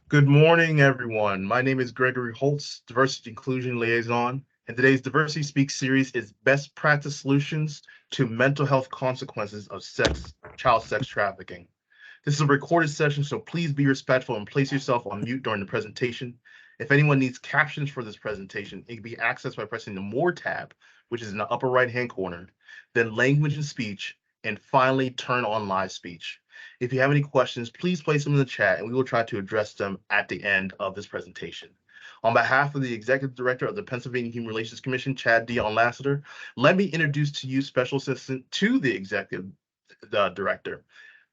Good morning, everyone. My name is Gregory Holtz, Diversity Inclusion Liaison, and today's Diversity Speaks series is Best Practice Solutions to Mental Health Consequences of Child Sex Trafficking. This is a recorded session, so please be respectful and place yourself on mute during the presentation. If anyone needs captions for this presentation, it can be accessed by pressing the More tab, which is in the upper right-hand corner, then Language and Speech, and finally turn on Live Speech. If you have any questions, please place them in the chat and we will try to address them at the end of this presentation. On behalf of the Executive Director of the Pennsylvania Human Relations Commission, Chad Dion Lassiter, let me introduce to you Special Assistant to the Executive Director,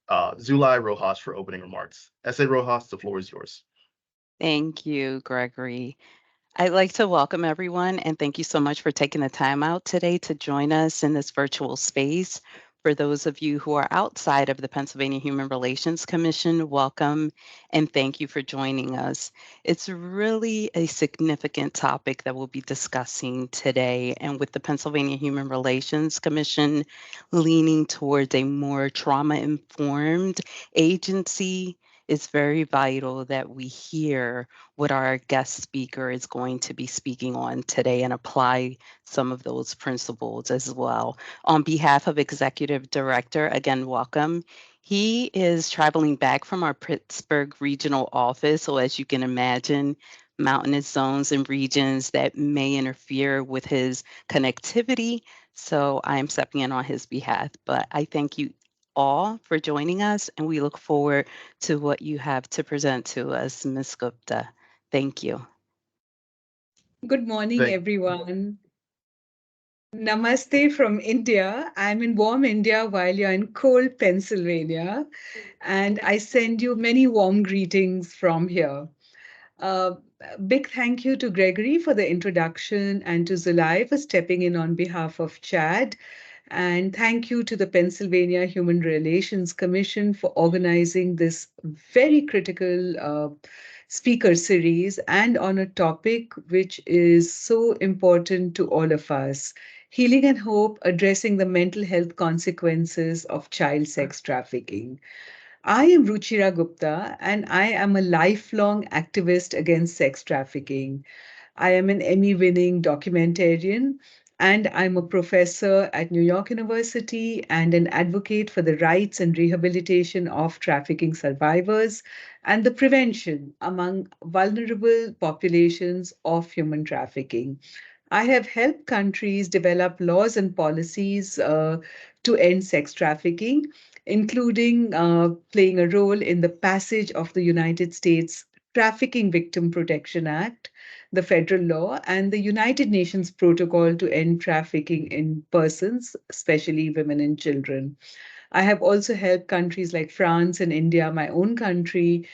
Zulay Rojas, for opening remarks. S.A. Rojas, the floor is yours. Thank you, Gregory. I'd like to welcome everyone and thank you so much for taking the time out today to join us in this virtual space. For those of you who are outside of the Pennsylvania Human Relations Commission, welcome and thank you for joining us. It's really a significant topic that we'll be discussing today, and with the Pennsylvania Human Relations Commission leaning towards a more trauma-informed agency, it's very vital that we hear what our guest speaker is going to be speaking on today and apply some of those principles as well. On behalf of Executive Director, again, welcome. He is traveling back from our Pittsburgh regional office. So as you can imagine, mountainous zones and regions that may interfere with his connectivity. So I am stepping in on his behalf, but I thank you all for joining us, and we look forward to what you have to present to us, Ms. Gupta. Thank you. Good morning, Thank, everyone. Namaste from India. I'm in warm India while you're in cold Pennsylvania, and I send you many warm greetings from here. Uh, Big thank you to Gregory for the introduction and to Zulai for stepping in on behalf of Chad. And thank you to the Pennsylvania Human Relations Commission for organizing this very critical speaker series and on a topic which is so important to all of us: healing and hope, addressing the mental health consequences of child sex trafficking. I am Ruchira Gupta, and I am a lifelong activist against sex trafficking. I am an Emmy winning documentarian, and I'm a professor at New York University and an advocate for the rights and rehabilitation of trafficking survivors and the prevention among vulnerable populations of human trafficking. I have helped countries develop laws and policies to end sex trafficking, including playing a role in the passage of the United States Trafficking Victim Protection Act, the federal law, and the United Nations Protocol to End Trafficking in Persons, especially women and children. I have also helped countries like France and India, my own country,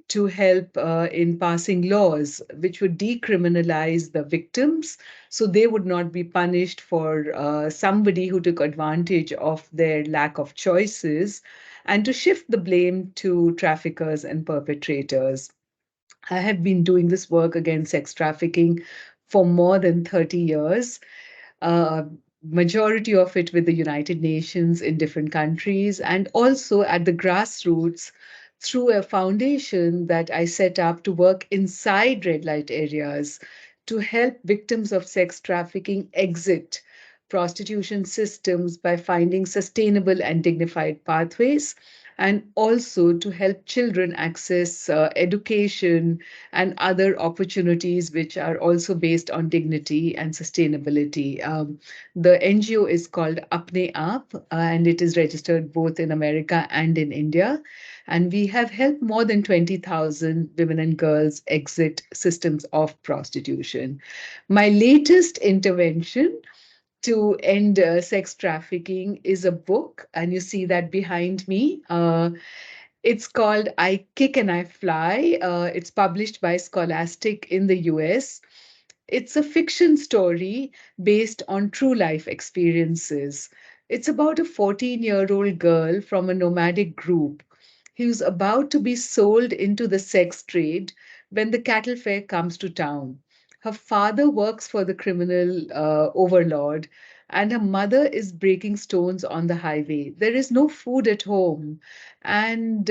to help in passing laws which would decriminalize the victims so they would not be punished for somebody who took advantage of their lack of choices, and to shift the blame to traffickers and perpetrators. I have been doing this work against sex trafficking for more than 30 years. Uh, Majority of it with the United Nations in different countries, and also at the grassroots through a foundation that I set up to work inside red light areas to help victims of sex trafficking exit prostitution systems by finding sustainable and dignified pathways, and also to help children access education and other opportunities which are also based on dignity and sustainability. The NGO is called Apne Aap, and it is registered both in America and in India. And we have helped more than 20,000 women and girls exit systems of prostitution. My latest intervention to end sex trafficking is a book, and you see that behind me. It's called I Kick and I Fly. It's published by Scholastic in the US. It's a fiction story based on true life experiences. It's about a 14-year-old girl from a nomadic group who's about to be sold into the sex trade when the cattle fair comes to town. Her father works for the criminal overlord, and her mother is breaking stones on the highway. There is no food at home, and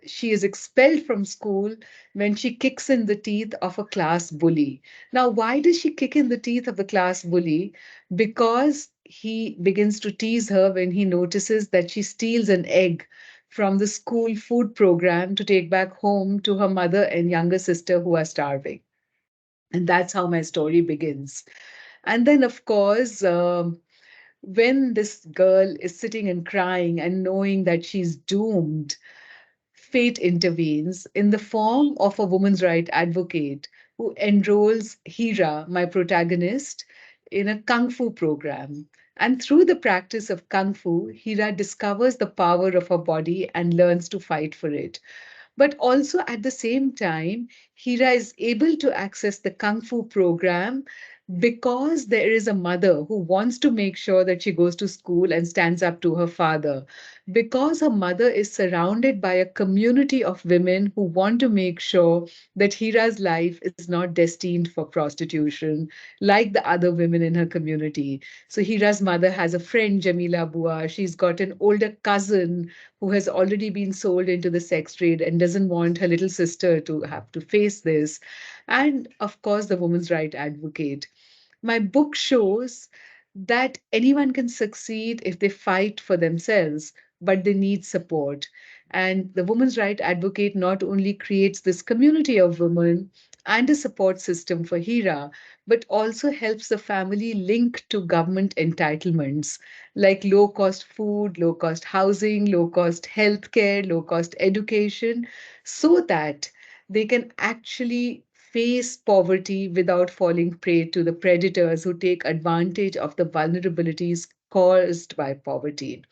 she is expelled from school when she kicks in the teeth of a class bully. Now, why does she kick in the teeth of the class bully? Because he begins to tease her when he notices that she steals an egg from the school food program to take back home to her mother and younger sister who are starving. And that's how my story begins. And then, of course, when this girl is sitting and crying and knowing that she's doomed, fate intervenes in the form of a women's right advocate who enrolls Hira, my protagonist, in a kung fu program. And through the practice of kung fu, Hira discovers the power of her body and learns to fight for it. But also at the same time, Hira is able to access the Kung Fu program because there is a mother who wants to make sure that she goes to school and stands up to her father. Because her mother is surrounded by a community of women who want to make sure that Hira's life is not destined for prostitution like the other women in her community. So Hira's mother has a friend, Jamila Bua. She's got an older cousin who has already been sold into the sex trade and doesn't want her little sister to have to face this. And of course, the women's right advocate. My book shows that anyone can succeed if they fight for themselves, but they need support. And the women's right advocate not only creates this community of women and a support system for Hira, but also helps the family link to government entitlements like low cost food, low cost housing, low cost healthcare, low cost education, so that they can actually face poverty without falling prey to the predators who take advantage of the vulnerabilities caused by poverty.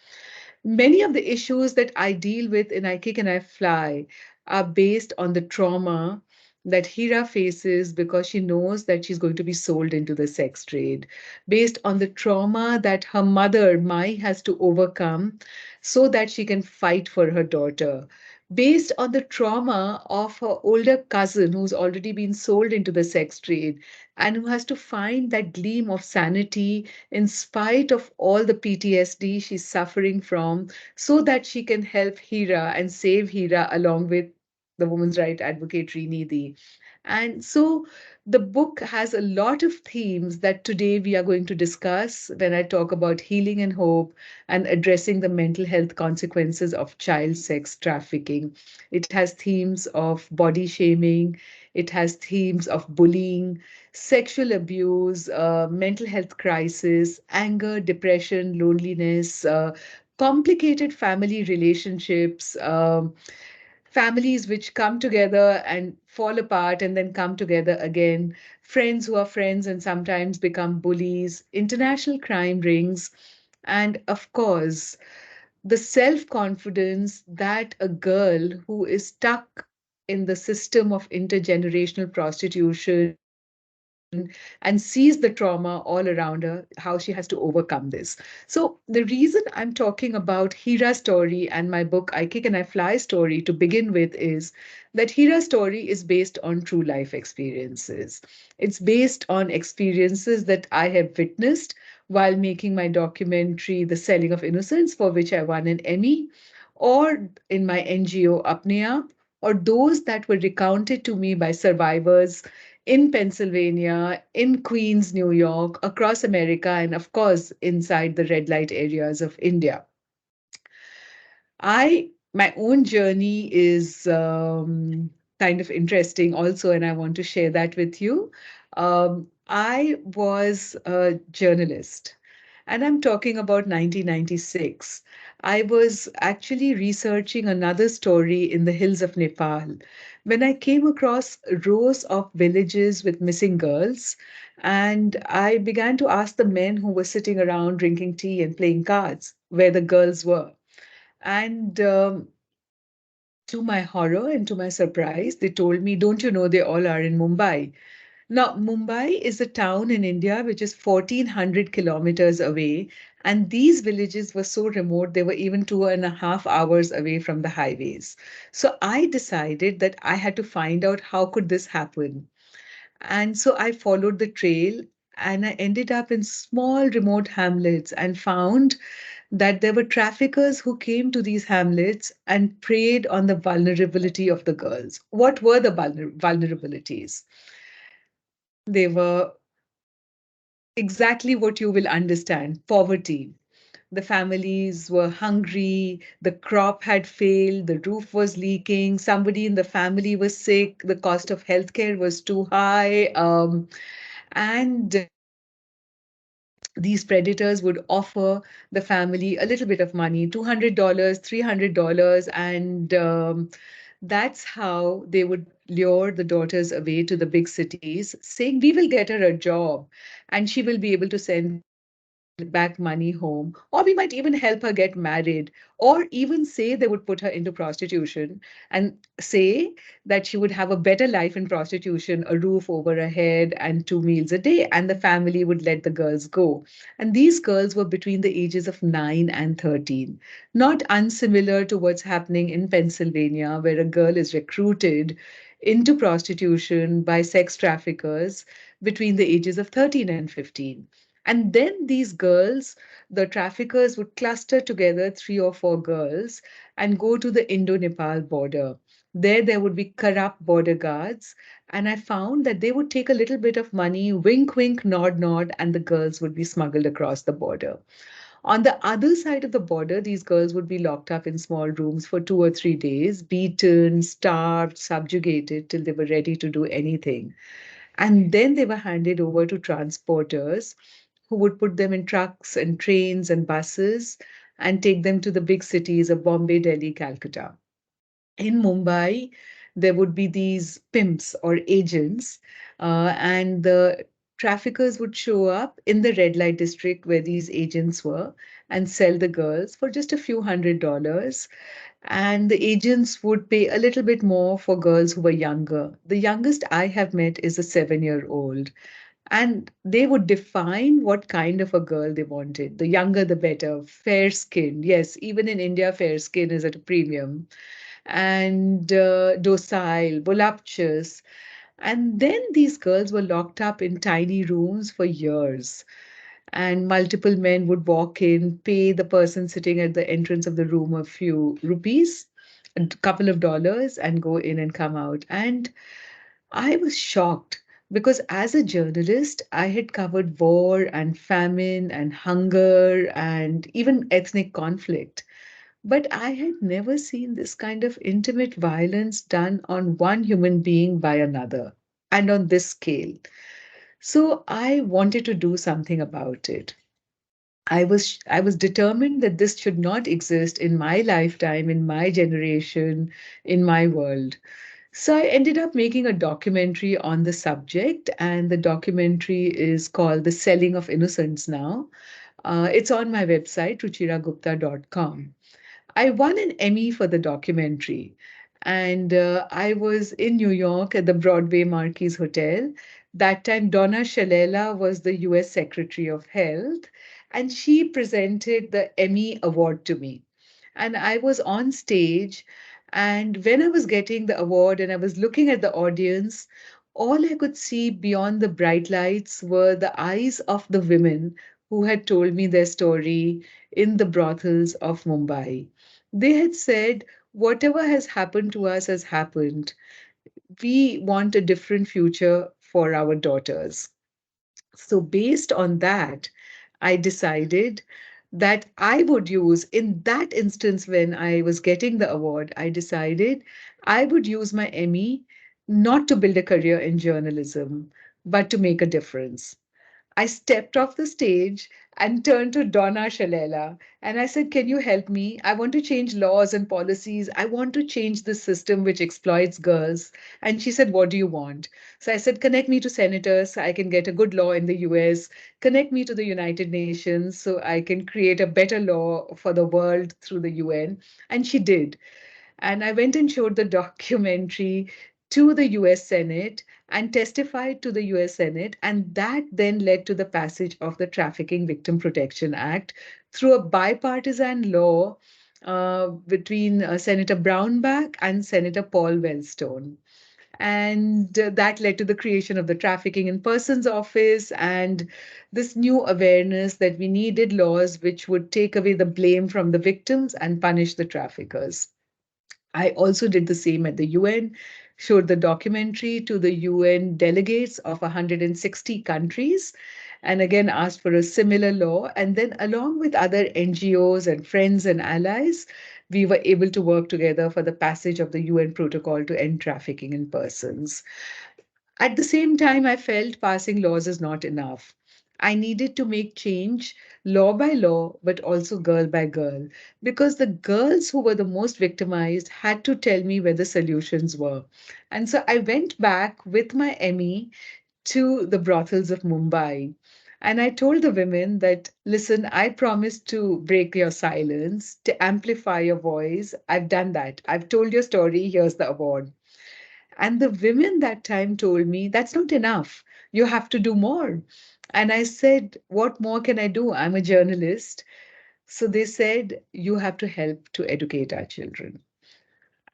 Many of the issues that I deal with in I Kick and I Fly are based on the trauma that Hira faces because she knows that she's going to be sold into the sex trade, based on the trauma that her mother, Mai, has to overcome so that she can fight for her daughter, based on the trauma of her older cousin who's already been sold into the sex trade and who has to find that gleam of sanity in spite of all the PTSD she's suffering from, so that she can help Hira and save Hira along with the women's right advocate Nidhi. And so the book has a lot of themes that today we are going to discuss when I talk about healing and hope and addressing the mental health consequences of child sex trafficking. It has themes of body shaming, it has themes of bullying, sexual abuse, mental health crisis, anger, depression, loneliness, complicated family relationships, families which come together and fall apart and then come together again, friends who are friends and sometimes become bullies, international crime rings, and of course, the self confidence that a girl who is stuck in the system of intergenerational prostitution and sees the trauma all around her, how she has to overcome this. So, the reason I'm talking about Hira's story and my book, I Kick and I Fly story to begin with is that Hira's story is based on true life experiences. It's based on experiences that I have witnessed while making my documentary, The Selling of Innocence, for which I won an Emmy, or in my NGO Apne Aap, or those that were recounted to me by survivors in Pennsylvania, in Queens, New York, across America, and of course, inside the red light areas of India. My own journey is kind of interesting also, and I want to share that with you. I was a journalist, and I'm talking about 1996. I was actually researching another story in the hills of Nepal when I came across rows of villages with missing girls, and I began to ask the men who were sitting around drinking tea and playing cards where the girls were. And to my horror and to my surprise, they told me, "Don't you know they all are in Mumbai?" Now, Mumbai is a town in India which is 1,400 kilometers away. And these villages were so remote, they were even 2.5 hours away from the highways. So I decided that I had to find out how could this happen. And so I followed the trail and I ended up in small remote hamlets and found that there were traffickers who came to these hamlets and preyed on the vulnerability of the girls. What were the vulnerabilities? They were exactly what you will understand: poverty. The families were hungry, the crop had failed, the roof was leaking, somebody in the family was sick, the cost of healthcare was too high. And these predators would offer the family a little bit of money, $200, $300, and that's how they would lure the daughters away to the big cities, saying, "We will get her a job and she will be able to send back money home, or we might even help her get married," or even say they would put her into prostitution and say that she would have a better life in prostitution, a roof over her head, and 2 meals a day, and the family would let the girls go. And these girls were between the ages of 9 and 13, not unsimilar to what's happening in Pennsylvania, where a girl is recruited into prostitution by sex traffickers between the ages of 13 and 15. And then these girls, the traffickers would cluster together 3 or 4 girls and go to the Indo-Nepal border. There would be corrupt border guards. And I found that they would take a little bit of money, wink, wink, nod, nod, and the girls would be smuggled across the border. On the other side of the border, these girls would be locked up in small rooms for 2 or 3 days, beaten, starved, subjugated till they were ready to do anything. And then they were handed over to transporters who would put them in trucks and trains and buses and take them to the big cities of Bombay, Delhi, Calcutta. In Mumbai, there would be these pimps or agents, and the traffickers would show up in the red light district where these agents were and sell the girls for just a few $100s. And the agents would pay a little bit more for girls who were younger. The youngest I have met is a 7-year-old. And they would define what kind of a girl they wanted. The younger, the better. Fair skin. Yes, even in India, fair skin is at a premium. And docile, voluptuous. And then these girls were locked up in tiny rooms for years. And multiple men would walk in, pay the person sitting at the entrance of the room a few rupees, a couple of dollars, and go in and come out. And I was shocked because as a journalist, I had covered war and famine and hunger and even ethnic conflict. But I had never seen this kind of intimate violence done on one human being by another and on this scale. So I wanted to do something about it. I was determined that this should not exist in my lifetime, in my generation, in my world. So I ended up making a documentary on the subject, and the documentary is called The Selling of Innocence now. It's on my website, ruchiragupta.com. I won an Emmy for the documentary, and I was in New York at the Broadway Marquis Hotel. That time, Donna Shalala was the US Secretary of Health, and she presented the Emmy Award to me. And I was on stage, and when I was getting the award and I was looking at the audience, all I could see beyond the bright lights were the eyes of the women who had told me their story in the brothels of Mumbai. They had said, "Whatever has happened to us has happened. We want a different future for our daughters." So, based on that, I decided that I would use, in that instance when I was getting the award, I decided I would use my Emmy not to build a career in journalism, but to make a difference. I stepped off the stage and turned to Donna Shalala and I said, "Can you help me? I want to change laws and policies. I want to change the system which exploits girls." And she said, "What do you want?" So I said, "Connect me to senators so I can get a good law in the US. Connect me to the United Nations so I can create a better law for the world through the UN." And she did. And I went and showed the documentary to the US Senate and testified to the US Senate. And that then led to the passage of the Trafficking Victim Protection Act through a bipartisan law between Senator Brownback and Senator Paul Wellstone. And that led to the creation of the Trafficking in Persons Office and this new awareness that we needed laws which would take away the blame from the victims and punish the traffickers. I also did the same at the UN, showed the documentary to the UN delegates of 160 countries, and again asked for a similar law. And then, along with other NGOs and friends and allies, we were able to work together for the passage of the UN protocol to end trafficking in persons. At the same time, I felt passing laws is not enough. I needed to make change law by law, but also girl by girl, because the girls who were the most victimized had to tell me where the solutions were. And so I went back with my Emmy to the brothels of Mumbai. And I told the women that, listen, I promised to break your silence, to amplify your voice. I've done that. I've told your story. Here's the award. And the women that time told me, that's not enough. You have to do more. And I said, what more can I do? I'm a journalist. So they said, you have to help to educate our children.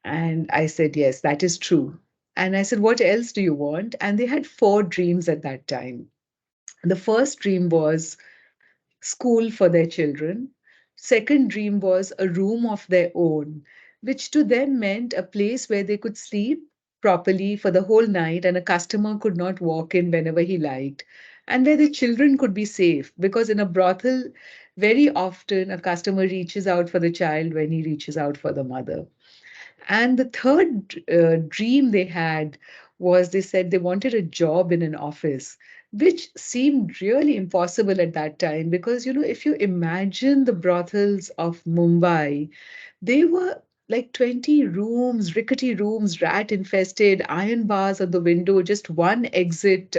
And I said, yes, that is true. And I said, what else do you want? And they had four dreams at that time. The first dream was school for their children. Second dream was a room of their own, which to them meant a place where they could sleep properly for the whole night and a customer could not walk in whenever he liked, and where the children could be safe. Because in a brothel, very often a customer reaches out for the child when he reaches out for the mother. And the third dream they had was they said they wanted a job in an office, which seemed really impossible at that time because, if you imagine the brothels of Mumbai, they were like 20 rooms, rickety rooms, rat infested, iron bars on the window, just one exit,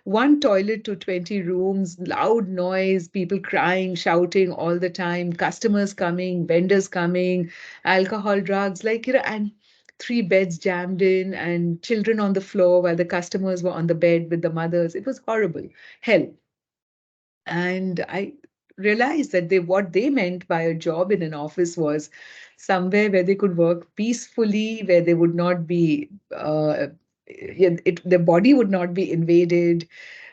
one toilet to 20 rooms, loud noise, people crying, shouting all the time, customers coming, vendors coming, alcohol, drugs, and three beds jammed in and children on the floor while the customers were on the bed with the mothers. It was horrible. Hell. And I realized that what they meant by a job in an office was somewhere where they could work peacefully, where they would not be, their body would not be invaded,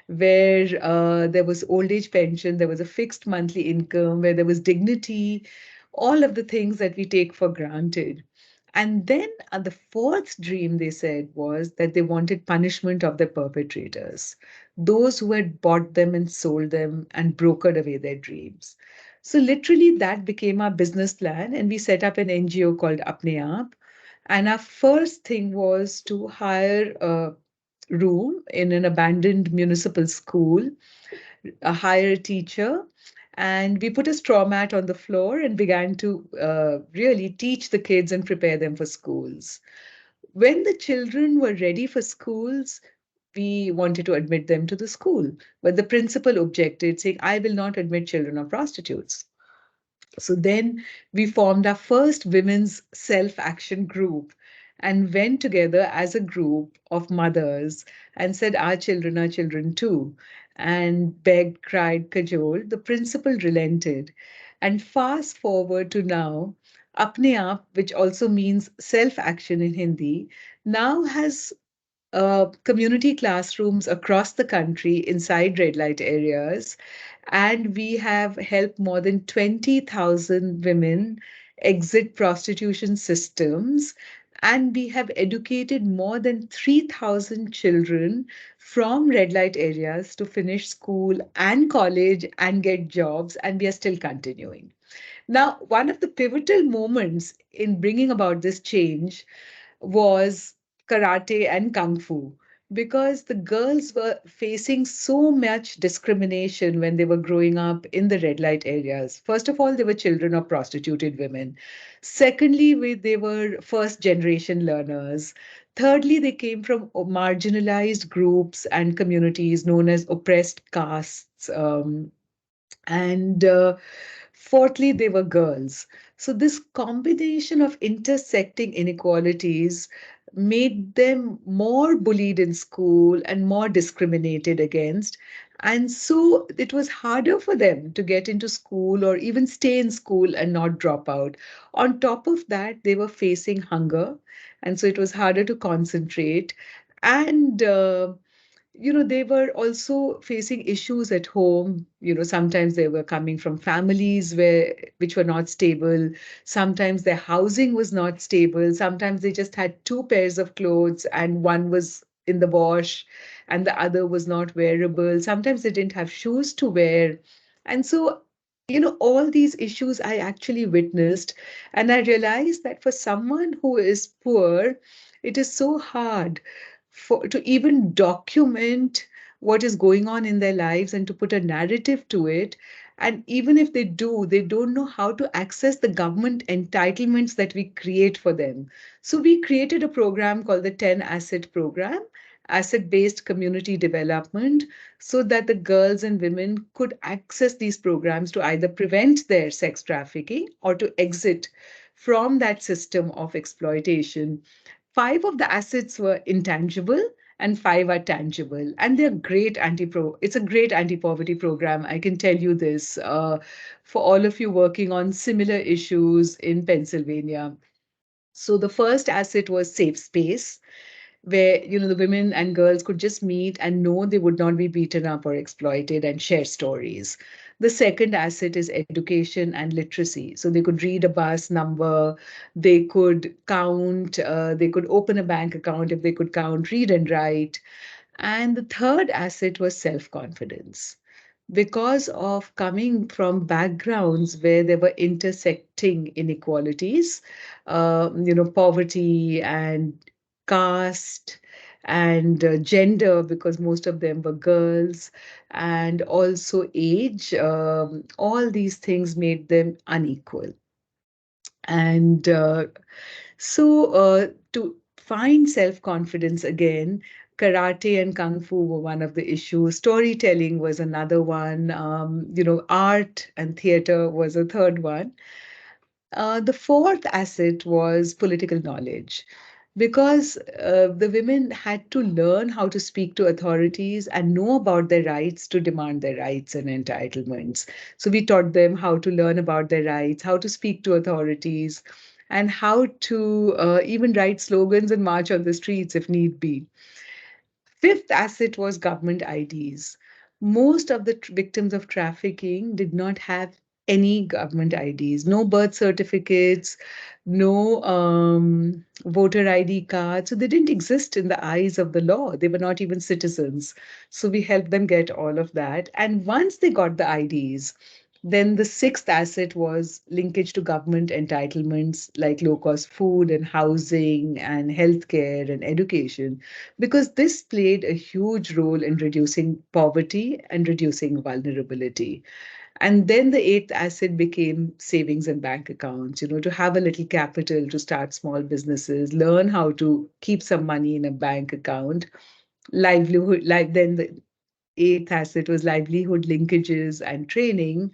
where there was old age pension, there was a fixed monthly income, where there was dignity, all of the things that we take for granted. And then the fourth dream, they said, was that they wanted punishment of the perpetrators, those who had bought them and sold them and brokered away their dreams. So literally that became our business plan, and we set up an NGO called Apne Aap. And our first thing was to hire a room in an abandoned municipal school, hire a teacher, and we put a straw mat on the floor and began to really teach the kids and prepare them for schools. When the children were ready for schools, we wanted to admit them to the school. But the principal objected, saying, I will not admit children of prostitutes. So then we formed our first women's self-action group and went together as a group of mothers and said, our children too, and begged, cried, cajoled. The principal relented. And fast forward to now, Apne Aap, which also means self-action in Hindi, now has community classrooms across the country inside red light areas. And we have helped more than 20,000 women exit prostitution systems. And we have educated more than 3,000 children from red light areas to finish school and college and get jobs. And we are still continuing. Now, one of the pivotal moments in bringing about this change was karate and kung fu because the girls were facing so much discrimination when they were growing up in the red light areas. First of all, they were children of prostituted women. Secondly, they were first generation learners. Thirdly, they came from marginalized groups and communities known as oppressed castes. And Fourthly, they were girls. So this combination of intersecting inequalities made them more bullied in school and more discriminated against. And so it was harder for them to get into school or even stay in school and not drop out. On top of that, they were facing hunger. And so it was harder to concentrate. And they were also facing issues at home. Sometimes they were coming from families which were not stable. Sometimes their housing was not stable. Sometimes they just had two pairs of clothes and one was in the wash and the other was not wearable. Sometimes they didn't have shoes to wear. And so, all these issues I actually witnessed. And I realized that for someone who is poor, it is so hard to even document what is going on in their lives and to put a narrative to it. And even if they do, they don't know how to access the government entitlements that we create for them. So we created a program called the 10 Asset Program, asset based community development, so that the girls and women could access these programs to either prevent their sex trafficking or to exit from that system of exploitation. Five of the assets were intangible and five are tangible, and they're great it's a great anti-poverty program, I can tell you this, for all of you working on similar issues in Pennsylvania. So the first asset was safe space, where the women and girls could just meet and know they would not be beaten up or exploited and share stories. The second asset is education and literacy, so they could read a bus number, they could count, they could open a bank account if they could count, read and write. And the third asset was self-confidence, because of coming from backgrounds where there were intersecting inequalities, poverty and caste and gender, because most of them were girls, and also age. All these things made them unequal. And to find self confidence again, karate and kung fu were one of the issues. Storytelling was another one. Art and theater was a third one. The fourth asset was political knowledge, because the women had to learn how to speak to authorities and know about their rights to demand their rights and entitlements. So we taught them how to learn about their rights, how to speak to authorities, and how to even write slogans and march on the streets if need be. Fifth asset was government IDs. Most of the victims of trafficking did not have any government IDs, no birth certificates, no voter ID cards. So they didn't exist in the eyes of the law. They were not even citizens. So we helped them get all of that. And once they got the IDs, then the sixth asset was linkage to government entitlements like low cost food and housing and healthcare and education, because this played a huge role in reducing poverty and reducing vulnerability. And then the eighth asset became savings and bank accounts, to have a little capital to start small businesses, learn how to keep some money in a bank account, livelihood, like then the eighth asset was livelihood linkages and training,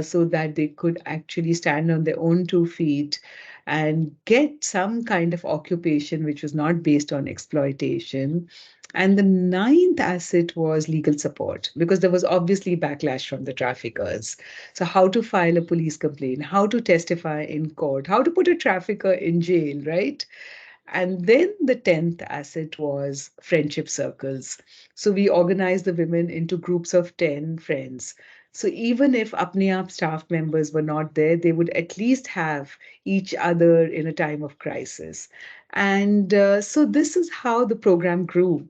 so that they could actually stand on their own 2 feet and get some kind of occupation which was not based on exploitation. And the ninth asset was legal support, because there was obviously backlash from the traffickers. So, how to file a police complaint, how to testify in court, how to put a trafficker in jail, right? And then the 10th asset was friendship circles. So we organized the women into groups of 10 friends. So even if Apne Aap staff members were not there, they would at least have each other in a time of crisis. And so this is how the program grew.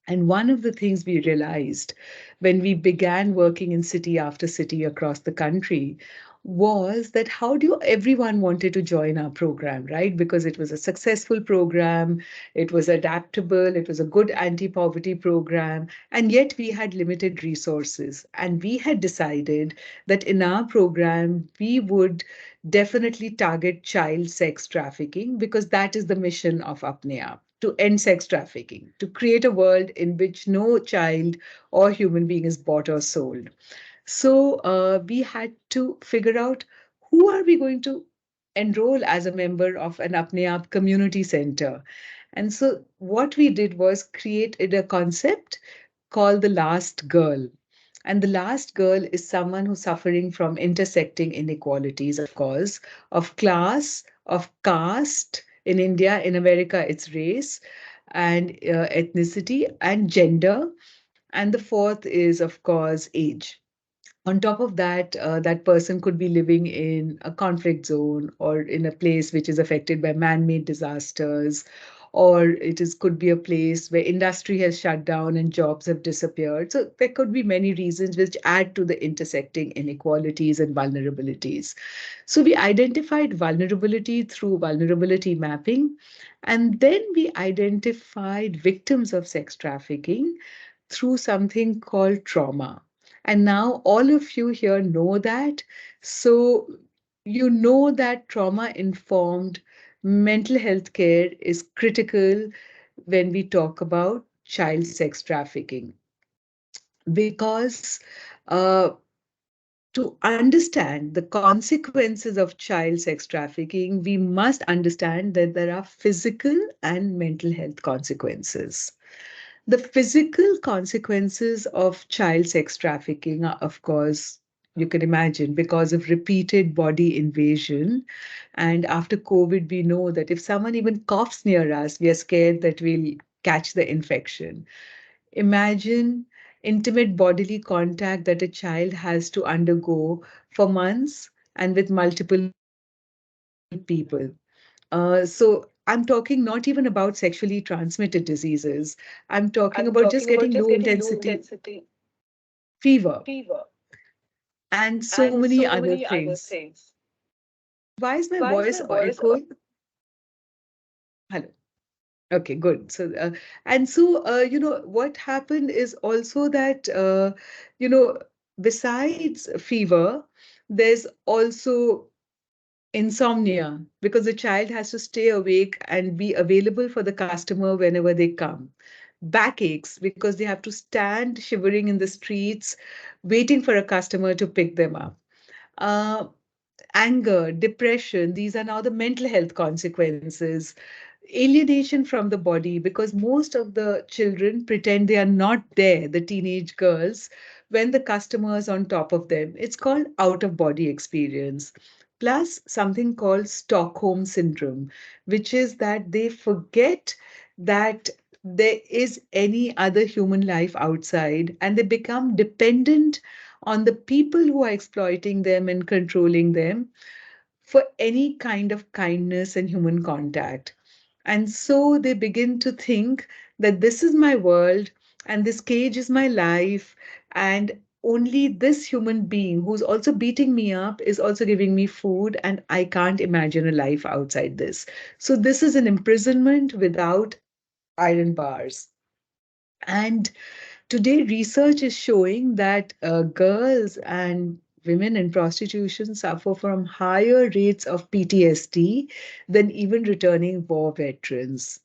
And one of the things we realized when we began working in city after city across the country was that how do everyone wanted to join our program, right? Because it was a successful program, it was adaptable, it was a good anti-poverty program, and yet we had limited resources. And we had decided that in our program, we would definitely target child sex trafficking, because that is the mission of Apne Aap, to end sex trafficking, to create a world in which no child or human being is bought or sold. So we had to figure out who are we going to enroll as a member of an Apne Aap community center. And so what we did was created a concept called The Last Girl. And the last girl is someone who's suffering from intersecting inequalities, of course, of class, of caste. In India, in America, it's race and ethnicity and gender. And the fourth is, of course, age. On top of that, that person could be living in a conflict zone or in a place which is affected by man-made disasters, or could be a place where industry has shut down and jobs have disappeared. So there could be many reasons which add to the intersecting inequalities and vulnerabilities. So we identified vulnerability through vulnerability mapping, and then we identified victims of sex trafficking through something called trauma. And now all of you here know that. So you know that trauma informed mental health care is critical when we talk about child sex trafficking. Because to understand the consequences of child sex trafficking, we must understand that there are physical and mental health consequences. The physical consequences of child sex trafficking are, of course, you can imagine, because of repeated body invasion. And after COVID, we know that if someone even coughs near us, we are scared that we'll catch the infection. Imagine intimate bodily contact that a child has to undergo for months and with multiple people. So I'm talking not even about sexually transmitted diseases. I'm talking about just getting low intensity fever and so many other things. Why is my voice echoing? Hello. Okay, good. What happened is also that, besides fever, there's also insomnia because the child has to stay awake and be available for the customer whenever they come. Backaches because they have to stand shivering in the streets waiting for a customer to pick them up. Uh, Anger, depression, these are now the mental health consequences. Alienation from the body because most of the children pretend they are not there, the teenage girls, when the customer is on top of them. It's called out of body experience. Plus, something called Stockholm syndrome, which is that they forget that there is any other human life outside and they become dependent on the people who are exploiting them and controlling them for any kind of kindness and human contact. And so they begin to think that this is my world and this cage is my life, and only this human being who's also beating me up is also giving me food, and I can't imagine a life outside this. So, this is an imprisonment without iron bars. And today, research is showing that girls and women in prostitution suffer from higher rates of PTSD than even returning war veterans.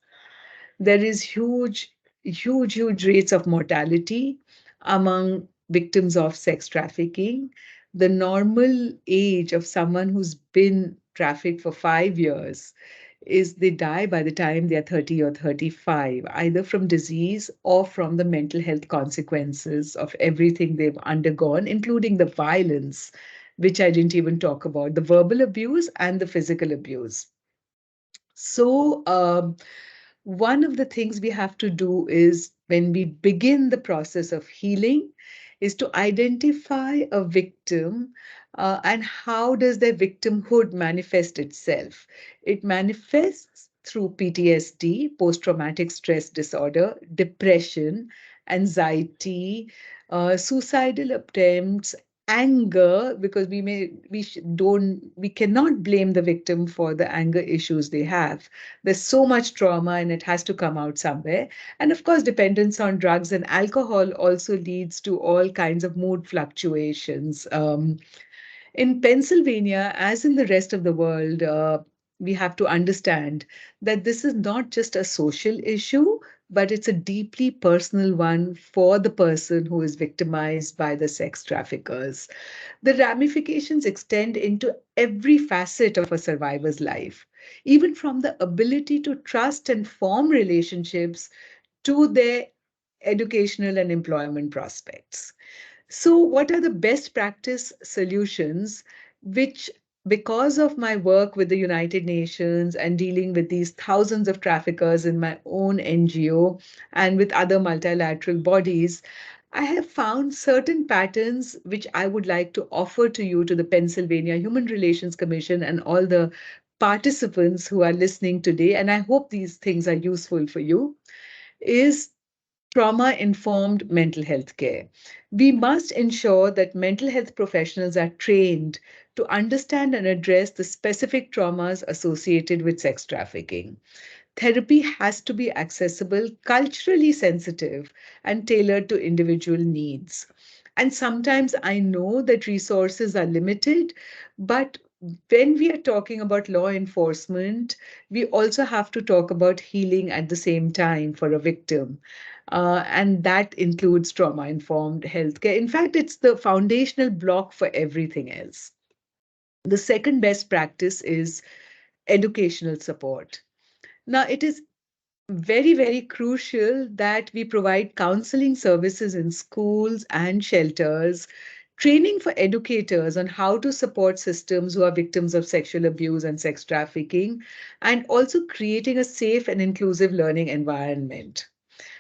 There is huge rates of mortality among victims of sex trafficking. The normal age of someone who's been trafficked for 5 years is they die by the time they're 30 or 35, either from disease or from the mental health consequences of everything they've undergone, including the violence, which I didn't even talk about, the verbal abuse and the physical abuse. So, one of the things we have to do is when we begin the process of healing is to identify a victim and how does their victimhood manifest itself. It manifests through PTSD, post-traumatic stress disorder, depression, anxiety, suicidal attempts, anger, because we cannot blame the victim for the anger issues they have. There's so much trauma and it has to come out somewhere. And of course, dependence on drugs and alcohol also leads to all kinds of mood fluctuations. In Pennsylvania, as in the rest of the world, we have to understand that this is not just a social issue, but it's a deeply personal one for the person who is victimized by the sex traffickers. The ramifications extend into every facet of a survivor's life, even from the ability to trust and form relationships to their educational and employment prospects. So, what are the best practice solutions which, because of my work with the United Nations and dealing with these thousands of traffickers in my own NGO and with other multilateral bodies, I have found certain patterns which I would like to offer to you, to the Pennsylvania Human Relations Commission, and all the participants who are listening today. And I hope these things are useful for you. Is trauma-informed mental health care. We must ensure that mental health professionals are trained to understand and address the specific traumas associated with sex trafficking. Therapy has to be accessible, culturally sensitive, and tailored to individual needs. And sometimes I know that resources are limited, but when we are talking about law enforcement, we also have to talk about healing at the same time for a victim. And that includes trauma informed healthcare. In fact, it's the foundational block for everything else. The second best practice is educational support. Now, it is very, very crucial that we provide counseling services in schools and shelters, training for educators on how to support systems who are victims of sexual abuse and sex trafficking, and also creating a safe and inclusive learning environment.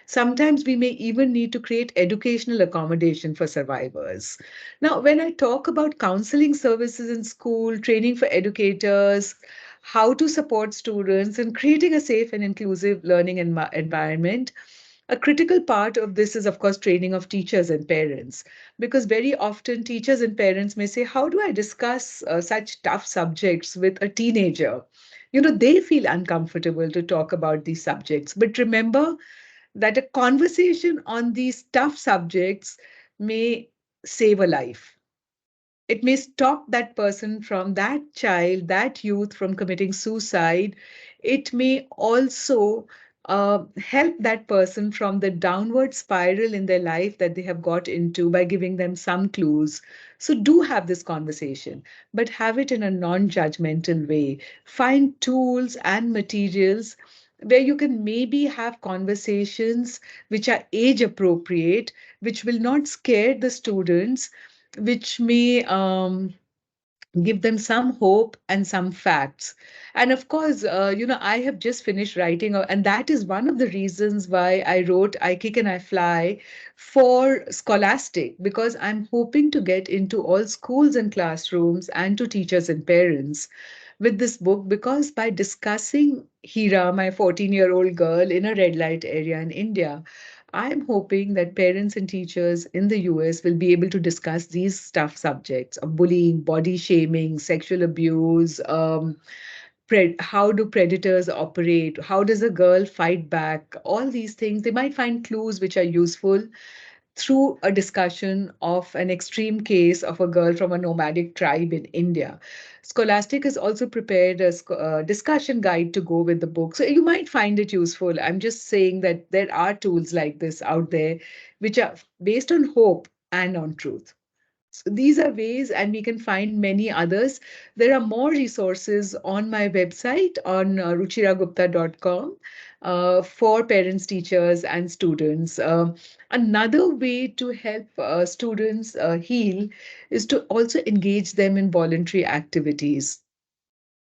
Sometimes we may even need to create educational accommodation for survivors. Now, when I talk about counseling services in school, training for educators, how to support students, and creating a safe and inclusive learning environment, a critical part of this is, of course, training of teachers and parents, because very often teachers and parents may say, how do I discuss such tough subjects with a teenager? You know, they feel uncomfortable to talk about these subjects. But remember, that a conversation on these tough subjects may save a life. It may stop that person from, that child, that youth from committing suicide. It may also help that person from the downward spiral in their life that they have got into by giving them some clues. So do have this conversation, but have it in a non-judgmental way. Find tools and materials where you can maybe have conversations which are age appropriate, which will not scare the students, which may give them some hope and some facts. And of course, I have just finished writing, and that is one of the reasons why I wrote I Kick and I Fly for Scholastic, because I'm hoping to get into all schools and classrooms and to teachers and parents with this book, because by discussing Hira, my 14-year-old girl in a red light area in India, I'm hoping that parents and teachers in the US will be able to discuss these tough subjects of bullying, body shaming, sexual abuse, how do predators operate, how does a girl fight back, all these things. They might find clues which are useful through a discussion of an extreme case of a girl from a nomadic tribe in India. Scholastic has also prepared a discussion guide to go with the book. So you might find it useful. I'm just saying that there are tools like this out there which are based on hope and on truth. So these are ways, and we can find many others. There are more resources on my website on ruchiragupta.com for parents, teachers, and students. Another way to help students heal is to also engage them in voluntary activities,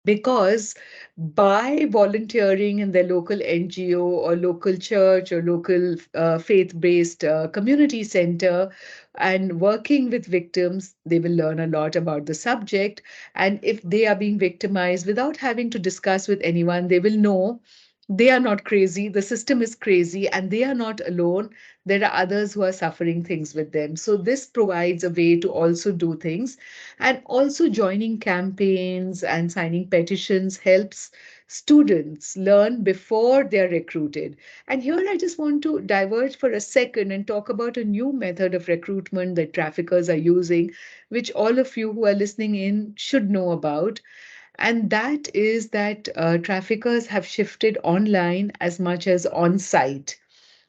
because by volunteering in their local NGO or local church or local faith-based community center and working with victims, they will learn a lot about the subject. And if they are being victimized without having to discuss with anyone, they will know they are not crazy. The system is crazy and they are not alone. There are others who are suffering things with them. So this provides a way to also do things. And also joining campaigns and signing petitions helps students learn before they are recruited. And here I just want to diverge for a second and talk about a new method of recruitment that traffickers are using, which all of you who are listening in should know about. And that is that traffickers have shifted online as much as on site,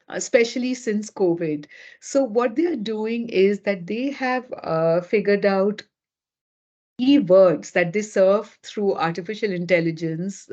especially since COVID. So what they are doing is that they have figured out keywords that they serve through artificial intelligence,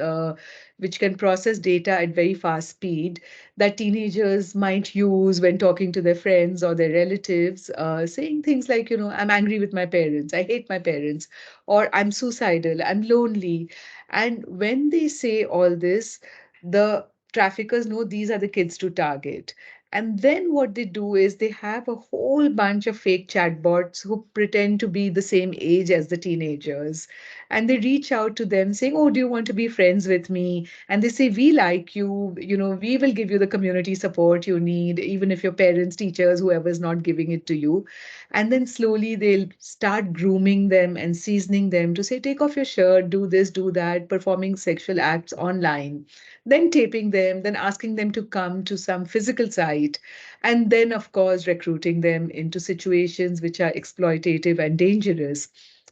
which can process data at very fast speed, that teenagers might use when talking to their friends or their relatives, saying things like, I'm angry with my parents, I hate my parents, or I'm suicidal, I'm lonely. And when they say all this, the traffickers know these are the kids to target. And then what they do is they have a whole bunch of fake chatbots who pretend to be the same age as the teenagers. And they reach out to them saying, oh, do you want to be friends with me? And they say, we like you, we will give you the community support you need, even if your parents, teachers, whoever is not giving it to you. And then slowly they'll start grooming them and seasoning them to say, take off your shirt, do this, do that, performing sexual acts online, then taping them, then asking them to come to some physical site, and then, of course, recruiting them into situations which are exploitative and dangerous.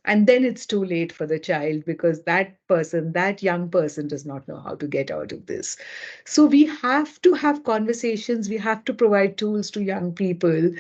And then it's too late for the child because that person, that young person, does not know how to get out of this. So we have to have conversations, we have to provide tools to young people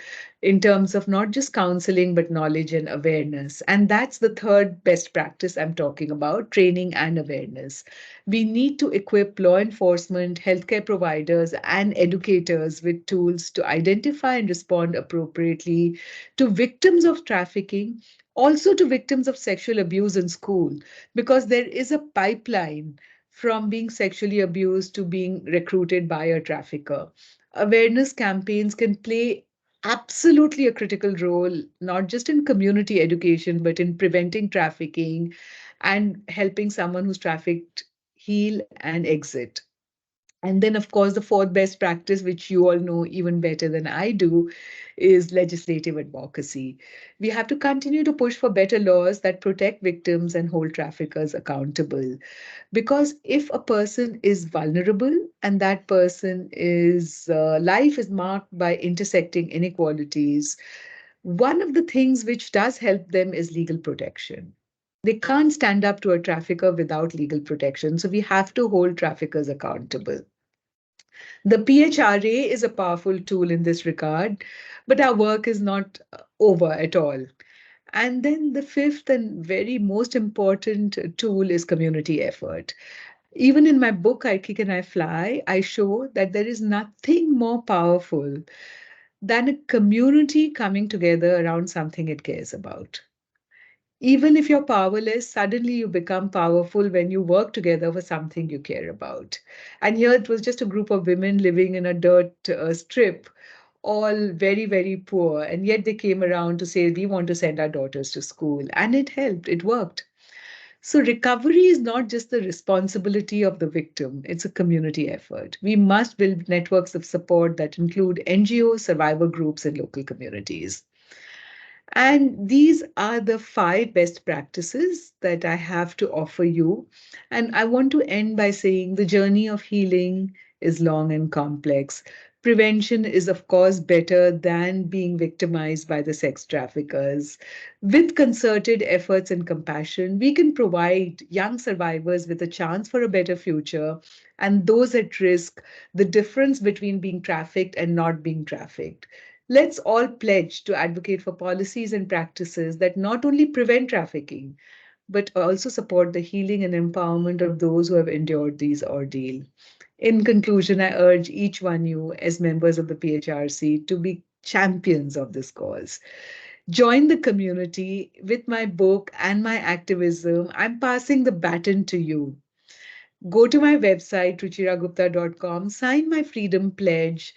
in terms of not just counseling, but knowledge and awareness. And that's the third best practice I'm talking about, training and awareness. We need to equip law enforcement, healthcare providers, and educators with tools to identify and respond appropriately to victims of trafficking, also to victims of sexual abuse in school, because there is a pipeline from being sexually abused to being recruited by a trafficker. Awareness campaigns can play absolutely a critical role, not just in community education, but in preventing trafficking and helping someone who's trafficked heal and exit. And then, of course, the fourth best practice, which you all know even better than I do, is legislative advocacy. We have to continue to push for better laws that protect victims and hold traffickers accountable. Because if a person is vulnerable and that person is life is marked by intersecting inequalities, one of the things which does help them is legal protection. They can't stand up to a trafficker without legal protection. So we have to hold traffickers accountable. The PHRA is a powerful tool in this regard, but our work is not over at all. And then the fifth and very most important tool is community effort. Even in my book, I Kick and I Fly, I show that there is nothing more powerful than a community coming together around something it cares about. Even if you're powerless, suddenly you become powerful when you work together for something you care about. And here it was just a group of women living in a dirt strip, all very, very poor. And yet they came around to say, we want to send our daughters to school. And it helped, it worked. So recovery is not just the responsibility of the victim, it's a community effort. We must build networks of support that include NGOs, survivor groups, and local communities. And these are the five best practices that I have to offer you. And I want to end by saying the journey of healing is long and complex. Prevention is, of course, better than being victimized by the sex traffickers. With concerted efforts and compassion, we can provide young survivors with a chance for a better future, and those at risk, the difference between being trafficked and not being trafficked. Let's all pledge to advocate for policies and practices that not only prevent trafficking, but also support the healing and empowerment of those who have endured these ordeals. In conclusion, I urge each one of you as members of the PHRC to be champions of this cause. Join the community with my book and my activism. I'm passing the baton to you. Go to my website, ruchiragupta.com, sign my freedom pledge,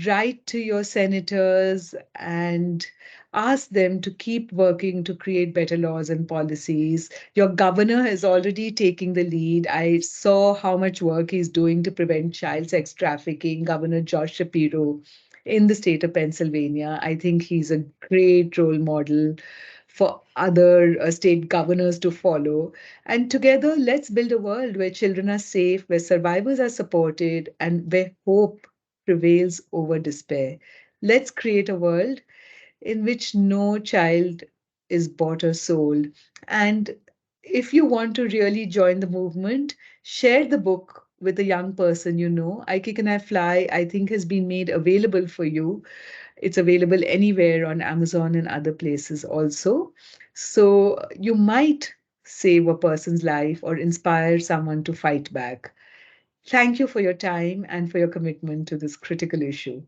write to your senators, and ask them to keep working to create better laws and policies. Your governor is already taking the lead. I saw how much work he's doing to prevent child sex trafficking, Governor Josh Shapiro in the state of Pennsylvania. I think he's a great role model for other state governors to follow. And together, let's build a world where children are safe, where survivors are supported, and where hope prevails over despair. Let's create a world in which no child is bought or sold. And if you want to really join the movement, share the book with a young person you know. I Kick and I Fly, I think, has been made available for you. It's available anywhere on Amazon and other places also. So you might save a person's life or inspire someone to fight back. Thank you for your time and for your commitment to this critical issue.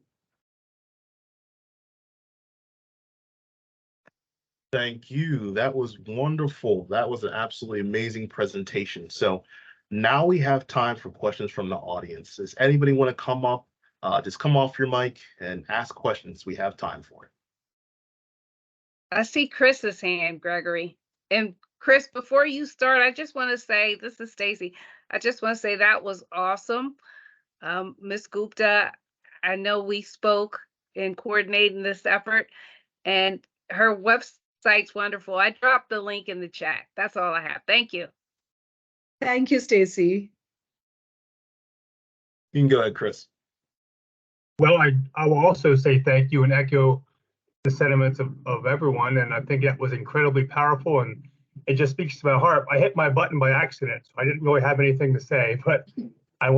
Thank you. That was wonderful. That was an absolutely amazing presentation. So now we have time for questions from the audience. Does anybody want to come up? Just come off your mic and ask questions. We have time for it. I see Chris's hand, Gregory. And Chris, before you start, I just want to say, this is Stacy. I just want to say that was awesome. Ms. Gupta, I know we spoke in coordinating this effort, and her website's wonderful. I dropped the link in the chat. That's all I have. Thank you. Thank you, Stacy. You can go ahead, Chris. Well, I will also say thank you and echo the sentiments of everyone. And I think that was incredibly powerful, and it just speaks to my heart. I hit my button by accident, so I didn't really have anything to say, but I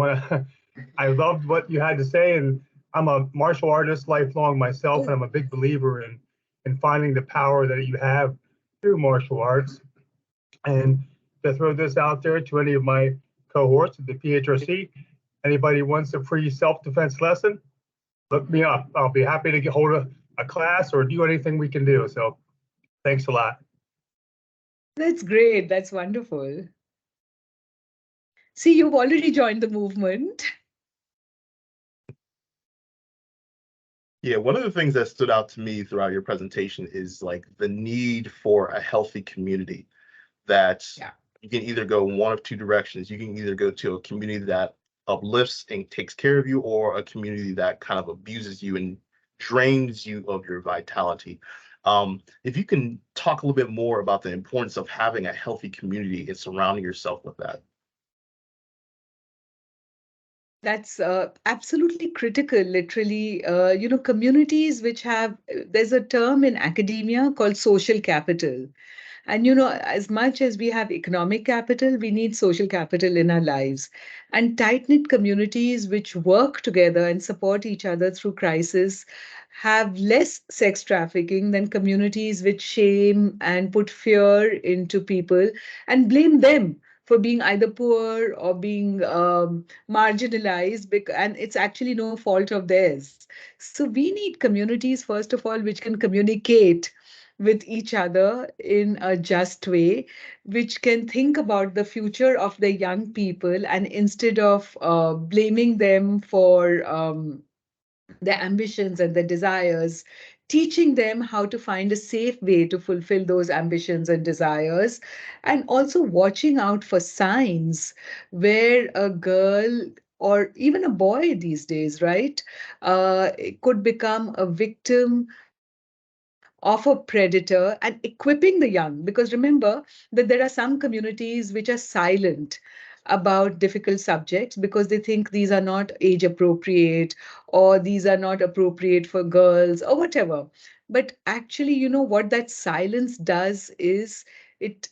loved what you had to say. And I'm a martial artist lifelong myself, and I'm a big believer in finding the power that you have through martial arts. And to throw this out there to any of my cohorts at the PHRC, anybody wants a free self-defense lesson, look me up. I'll be happy to get hold of a class or do anything we can do. So thanks a lot. That's great. That's wonderful. See, you've already joined the movement. Yeah, one of the things that stood out to me throughout your presentation is like the need for a healthy community that you can either go one of two directions. You can either go to a community that uplifts and takes care of you, or a community that kind of abuses you and drains you of your vitality. If you can talk a little bit more about the importance of having a healthy community and surrounding yourself with that. That's absolutely critical, literally. Communities which have, there's a term in academia called social capital. And, as much as we have economic capital, we need social capital in our lives. And tight-knit communities which work together and support each other through crisis have less sex trafficking than communities which shame and put fear into people and blame them for being either poor or being marginalized, and it's actually no fault of theirs. So we need communities, first of all, which can communicate with each other in a just way, which can think about the future of the young people, and instead of blaming them for their ambitions and their desires, teaching them how to find a safe way to fulfill those ambitions and desires, and also watching out for signs where a girl or even a boy these days, right, could become a victim of a predator, and equipping the young. Because remember that there are some communities which are silent about difficult subjects because they think these are not age appropriate, or these are not appropriate for girls, or whatever. But actually, what that silence does is it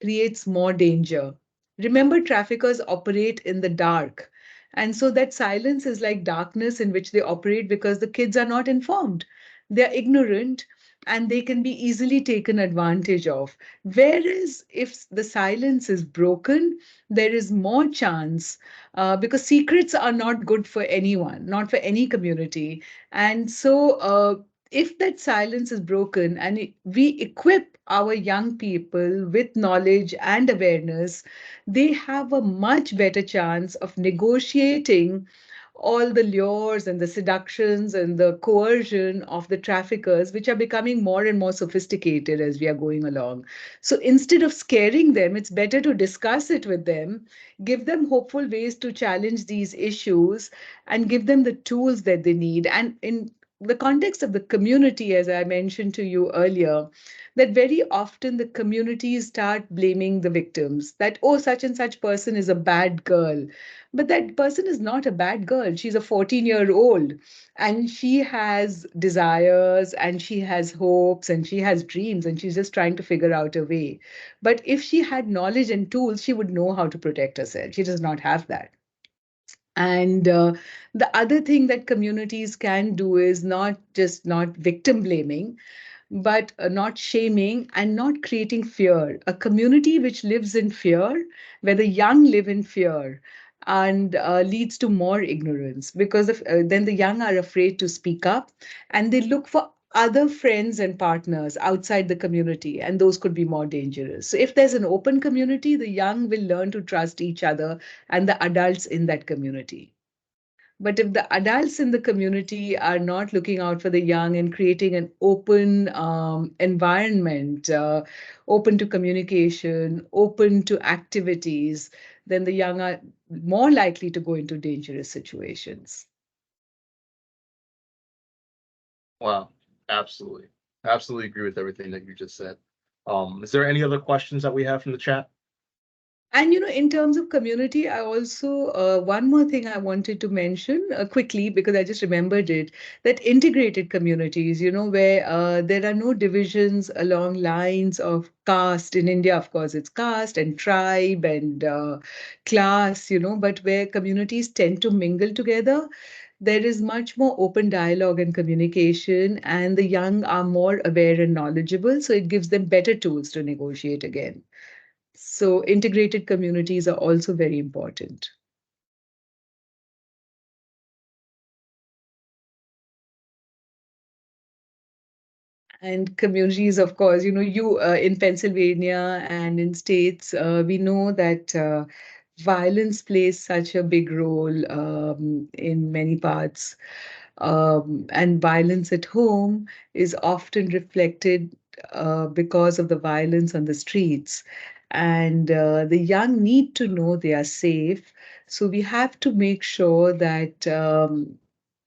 creates more danger. Remember, traffickers operate in the dark. And so that silence is like darkness in which they operate because the kids are not informed. They're ignorant, and they can be easily taken advantage of. Whereas if the silence is broken, there is more chance, because secrets are not good for anyone, not for any community. And so if that silence is broken and we equip our young people with knowledge and awareness, they have a much better chance of negotiating all the lures and the seductions and the coercion of the traffickers, which are becoming more and more sophisticated as we are going along. So instead of scaring them, it's better to discuss it with them, give them hopeful ways to challenge these issues, and give them the tools that they need. And in the context of the community, as I mentioned to you earlier, that very often the communities start blaming the victims, that, oh, such and such person is a bad girl. But that person is not a bad girl. She's a 14-year-old, and she has desires and she has hopes and she has dreams, and she's just trying to figure out a way. But if she had knowledge and tools, she would know how to protect herself. She does not have that. And the other thing that communities can do is not just not victim blaming, but not shaming and not creating fear. A community which lives in fear, where the young live in fear, and leads to more ignorance because then the young are afraid to speak up and they look for other friends and partners outside the community, and those could be more dangerous. So, if there's an open community, the young will learn to trust each other and the adults in that community. But if the adults in the community are not looking out for the young and creating an open environment, open to communication, open to activities, then the young are more likely to go into dangerous situations. Wow, absolutely. Absolutely agree with everything that you just said. Is there any other questions that we have from the chat? And in terms of community, I also one more thing I wanted to mention quickly because I just remembered it, that integrated communities, where there are no divisions along lines of caste. In India, of course, it's caste and tribe and class, but where communities tend to mingle together. There is much more open dialogue and communication, and the young are more aware and knowledgeable. So it gives them better tools to negotiate again. So integrated communities are also very important. And communities, of course, you in Pennsylvania and in states, we know that violence plays such a big role in many parts. And violence at home is often reflected because of the violence on the streets. And the young need to know they are safe. So we have to make sure that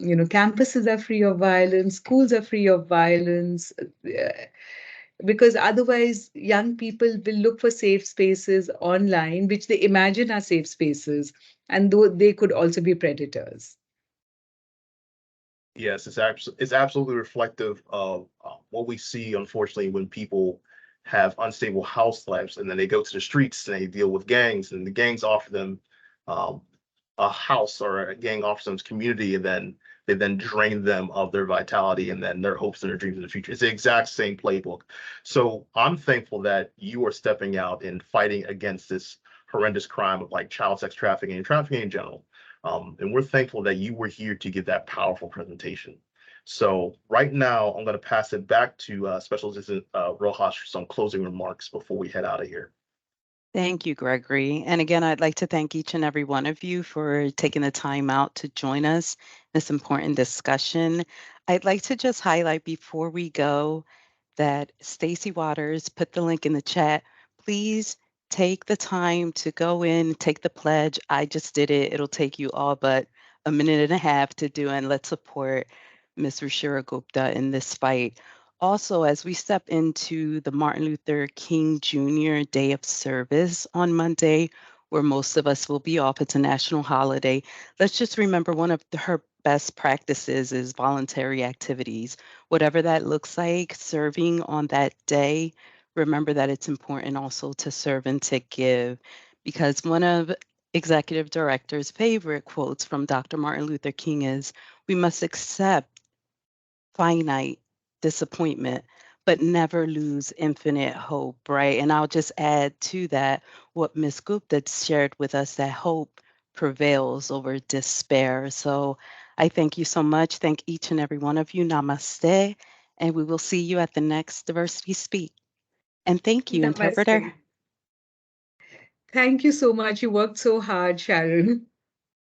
campuses are free of violence, schools are free of violence, because otherwise young people will look for safe spaces online, which they imagine are safe spaces, and though they could also be predators. Yes, it's absolutely reflective of what we see, unfortunately, when people have unstable house lives and then they go to the streets and they deal with gangs, and the gangs offer them a house, or a gang offers them community, and then they then drain them of their vitality and then their hopes and their dreams in the future. It's the exact same playbook. So I'm thankful that you are stepping out and fighting against this horrendous crime of like child sex trafficking and trafficking in general. And we're thankful that you were here to give that powerful presentation. So right now, I'm going to pass it back to Special Assistant Rojas for some closing remarks before we head out of here. Thank you, Gregory. And again, I'd like to thank each and every one of you for taking the time out to join us in this important discussion. I'd like to just highlight before we go that Stacy Waters put the link in the chat. Please take the time to go in, take the pledge. I just did it. It'll take you all but a minute and a half to do, and let's support Ms. Ruchira Gupta in this fight. Also, as we step into the Martin Luther King Jr. Day of Service on Monday, where most of us will be off, it's a national holiday. Let's just remember one of her best practices is voluntary activities. Whatever that looks like, serving on that day, remember that it's important also to serve and to give, because one of Executive Director's favorite quotes from Dr. Martin Luther King is, "We must accept finite disappointment, but never lose infinite hope," right? And I'll just add to that what Ms. Gupta shared with us, that hope prevails over despair. So I thank you so much. Thank each and every one of you. Namaste. And we will see you at the next Diversity Speak. And thank you, Namaste. interpreter. Thank you so much. You worked so hard, Sharon.